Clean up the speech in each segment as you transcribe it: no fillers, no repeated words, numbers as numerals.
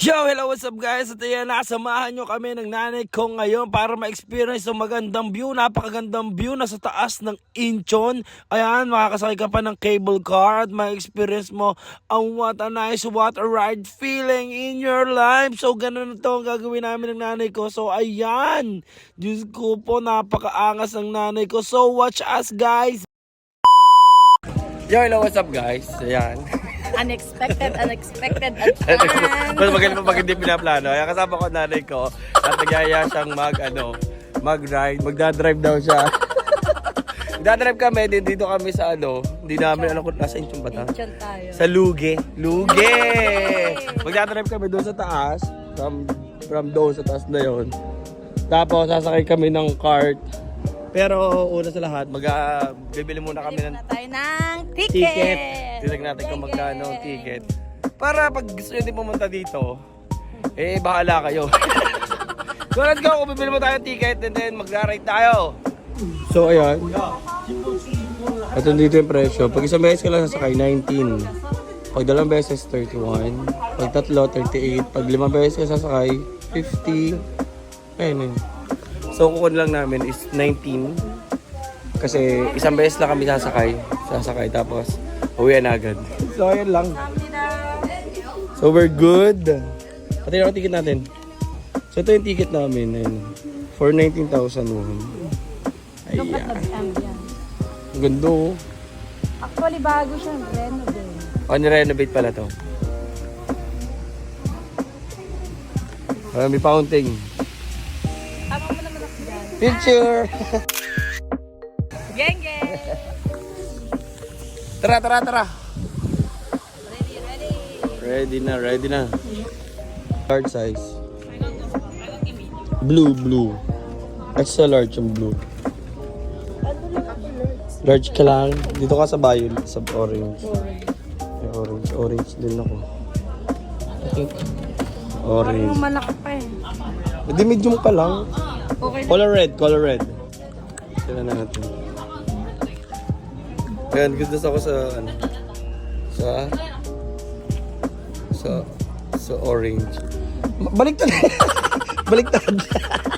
Yo, hello, what's up guys? At ayan, nasamahan nyo kami ng nanay ko ngayon para ma-experience yung magandang view, napakagandang view na sa taas ng Incheon. Ayan, makakasakay ka pa ng cable car at ma-experience mo ang what a nice water ride feeling in your life. So, ganun na to ang gagawin namin ng nanay ko. So, ayan, Diyos ko po, napakaangas ng nanay ko. So, watch us guys! Yo, hello, what's up guys? Ayan. Unexpected at fun. Mas magaling pa pag hindi pinaplano. Kaya kasama ko nanay ko at nagyaya siyang mag-ride. Magdadrive daw siya. Magdadrive kami, dito kami sa hindi namin alam kung nasa Incheon ba ta? Incheon tayo. Sa Luge. Luge! Magdadrive kami doon sa taas. From doon sa taas na yon. Tapos sasakay kami ng cart. Pero una sa lahat, bibili muna kami ng tayo ng ticket. Titignan natin kung magkano ang ticket. Para pag gusto nyo din pumunta dito, bahala kayo. So let's go, kung bibili mo tayo ng ticket and then magra-ride tayo. So ayan. Ito dito yung presyo. Pag isang beses ka lang sasakay, 19. Pag dalawang beses, 31. Pag tatlo, 38. Pag limang beses ka sasakay, 50. Ayun. So, kukun lang namin is 19. Kasi isang beses lang kami sasakay tapos uwian agad. So, ayun lang. So, we're good. Pati na ang ticket natin. So, ito yung ticket namin. Ayun. For 19,000 won. Ayan. Ang ganda oh. Actually, bago siya. Renovate. Nirenovate pala to. May fountain. Tama mo naman ako dyan. Picture! Geng, geng! Tara! Ready. Ready na. Large size. Blue. Extra large yung blue. Large ka lang. Dito ka sa violet, sa orange. Orange din ako. I think orange. Malaki pa eh. Hindi, medium ka lang. Okay. Color red. Tignan na natin. Ayan, gusto ako sa orange. Baliktad. Baliktad.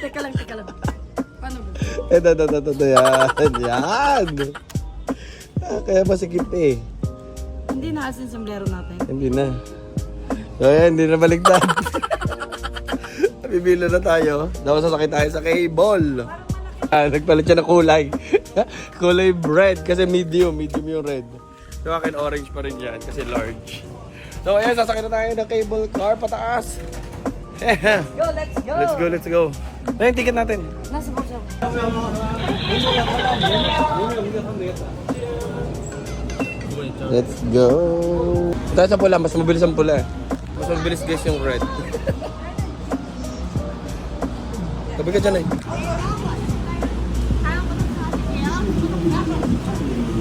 Teka lang. Paano ba? Ito. Yan. Kaya masikip eh. Hindi na asin sombrero natin. Hindi na. So ayan, hindi na baliktad. Bibilo na tayo. Dapat sasakay tayo sa cable. Nagpalit siya ng kulay. Kulay red kasi medium yung red. So akin orange pa rin yan kasi large. So ayan, sasakay na tayo ng cable car pataas. Let's go. Ano yung ticket natin? Nasa box ako. Let's go. Tayo sa pula, mas mabilis ang pula eh. Mas mabilis guys yung red. Tabi ka dyan eh.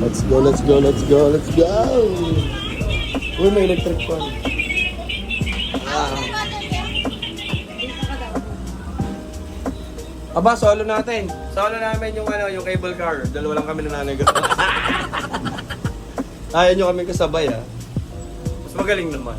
Let's go. Uy, may electric fan. Aba, solo natin. Solo namin yung cable car. Dalawa lang kami nananay ko. Ayaw nyo kami kasabay ah. Mas magaling naman.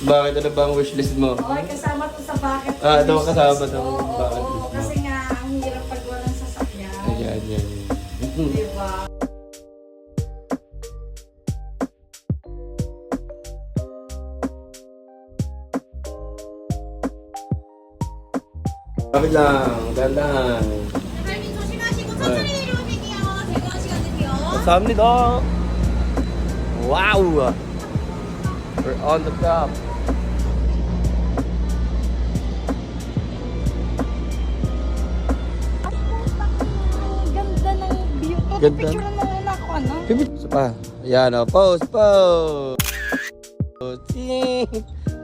Bakit? Ano ba ang wishlist mo? Okay, kasama to sa bucket list. Ito kasama to. Oo, Bucket list mo. kasi nga, ang hirap pag walang sasakyan. Ayan. Diba? Kapit lang, dahan-dahan. 감사합니다. Wow! We're on the top. Ganda ng view. Ganda. Picture mo muna ako, ano? Isa pa. Ayan o. Pose.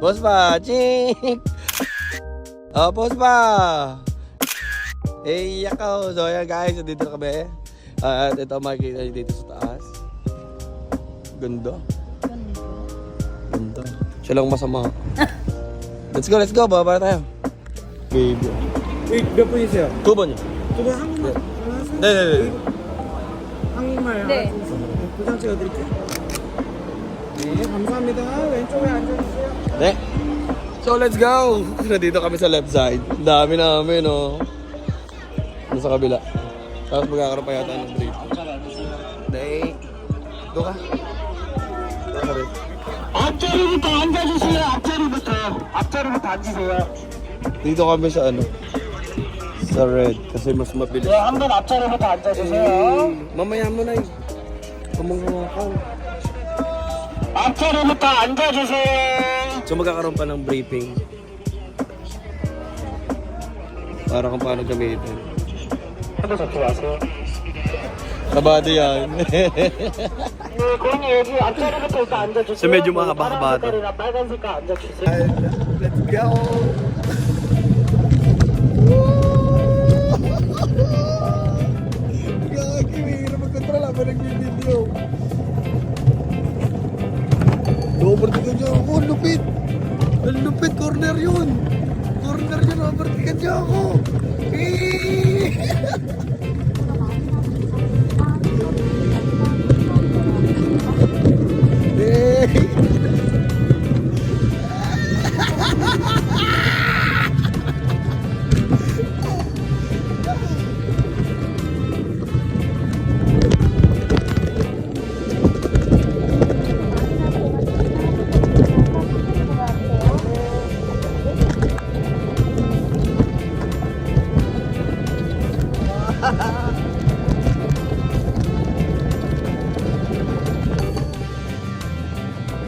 Pause pa. Ching! Oh, pause pa. Eh, yakaw. So, ayan guys. Dito na kami. At ito makikita nyo dito sa taas. Ganda. Ganda. Siya lang masama. Let's go, let's go. Baba tayo. Baby. 몇 분이세요? 9번이요. 저도 한국말 하세요? 네네네. 한국말 네. 알아서 도장 찍어드릴게요. 네, 감사합니다. 왼쪽에 앉아주세요. Ne? So, let's go! Nandito kami sa left side. Ang dami namin, oh. Ano sa kabila? Tapos magkakaroon pa yata ng break. Dahil, doon ka. Doon ka rin. 앞자리부터 앉아주세요. 앞자리부터 앉으세요. Dito kami sa ano? Sa red. Kasi mas mabilis. 네, 한번 앞자리부터 앉아주세요. Mamaya mo na yun. Kumangawa ka. 앞자리부터 앉아주세요. So, magkakaroon pa ng briefing. Para kung paano gamitin. 한번 잡고 와세요. Kabado yan. 네, 그럼 여기 앞자리부터 일단 앉아주세요. So, medyo mahaba-haba to. 파란 색깔이나 빨간 색깔 앉아주세요. Let's go! Gagi, mahirap mag-control habang nag-video. Overtikan niya ako, lupit! Ang lupit, corner yun! Corner yun, overtikan niya ako!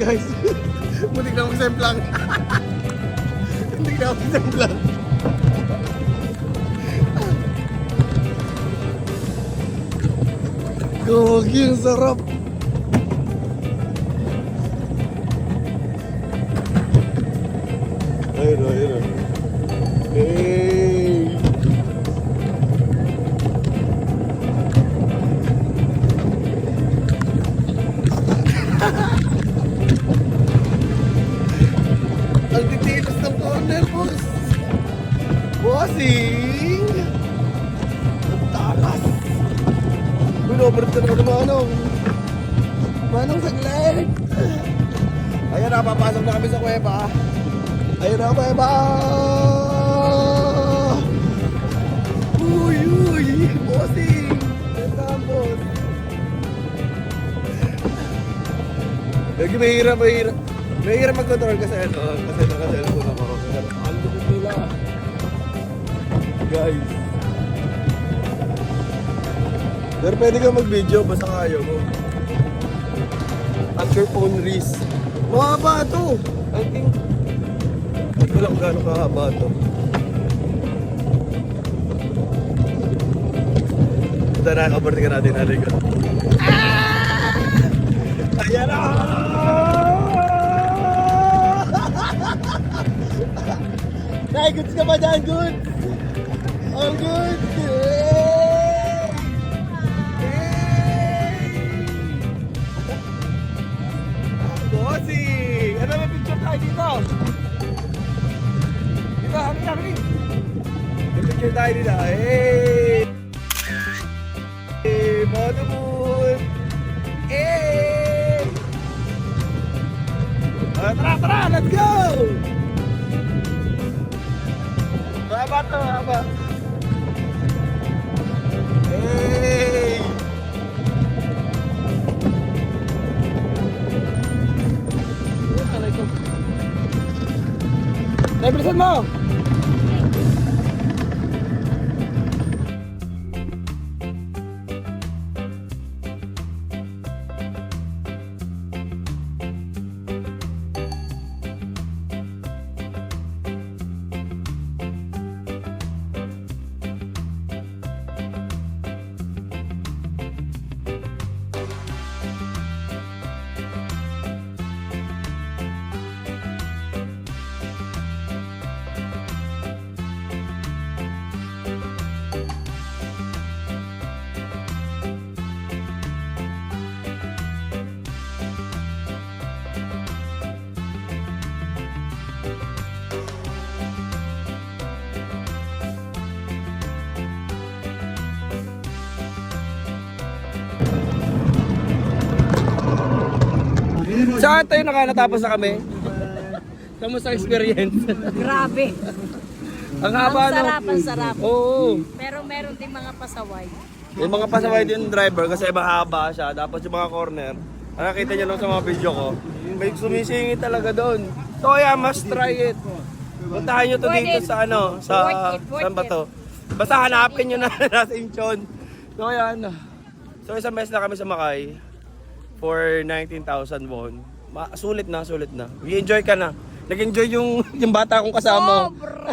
Guys, muntik na mag-semplang. Muntik na mag-semplang. Gagi, ang sarap. Ayun, ayun. Hey! Ang titilas ng corner, boss. Bossing! Ang takas. Binobert ka naman ng manong. Manong saglit. Ayan na, papasok na kami sa kuweba. Ayan na, kuweba. Uy, uy. Bossing. Ganda ang boss. Lagi mahirap. Mahirap mag-control kasi ano, kasi naka-cellphone ako. Ang lupit nila. Guys. Pero pwede ka mag-video basta kaya mo. At your phone wrist. Mahaba to. I think. Wala kung gano'ng kahaba to. Ito na, kabarti ka natin. Ariga. Ayan na! Nay, goods ka ba dyan? Good? All good? Yay! Yay! Bossy! Ano may picture tayo dito? Dito, hamin. May picture tayo dito. Hey! Hey! Moto moon! Hey! Tara! Let's go! Haba to, haba. Hey! Nay, bilisan mo! Lahat tayo natapos na kami. Kamusta experience? Grabe. Ang haba, no? Ang sarap. Oo. Pero meron din mga pasaway. Yung mga pasaway din yung driver kasi mahaba siya. Tapos yung mga corner, nakita nyo lang sa mga video ko, may sumisingit talaga doon. So yeah, must try it. Puntahan nyo to Worth dito it. sa ano, sa, Worth saan ba to? Basta hanapin nyo na nasa Incheon. So yan. So isang beses na kami sa Makay for 19,000 won. Sulit na, sulit na. I-enjoy ka na. Nag-enjoy yung bata kong kasama. Sobra.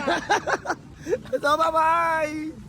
So bye-bye!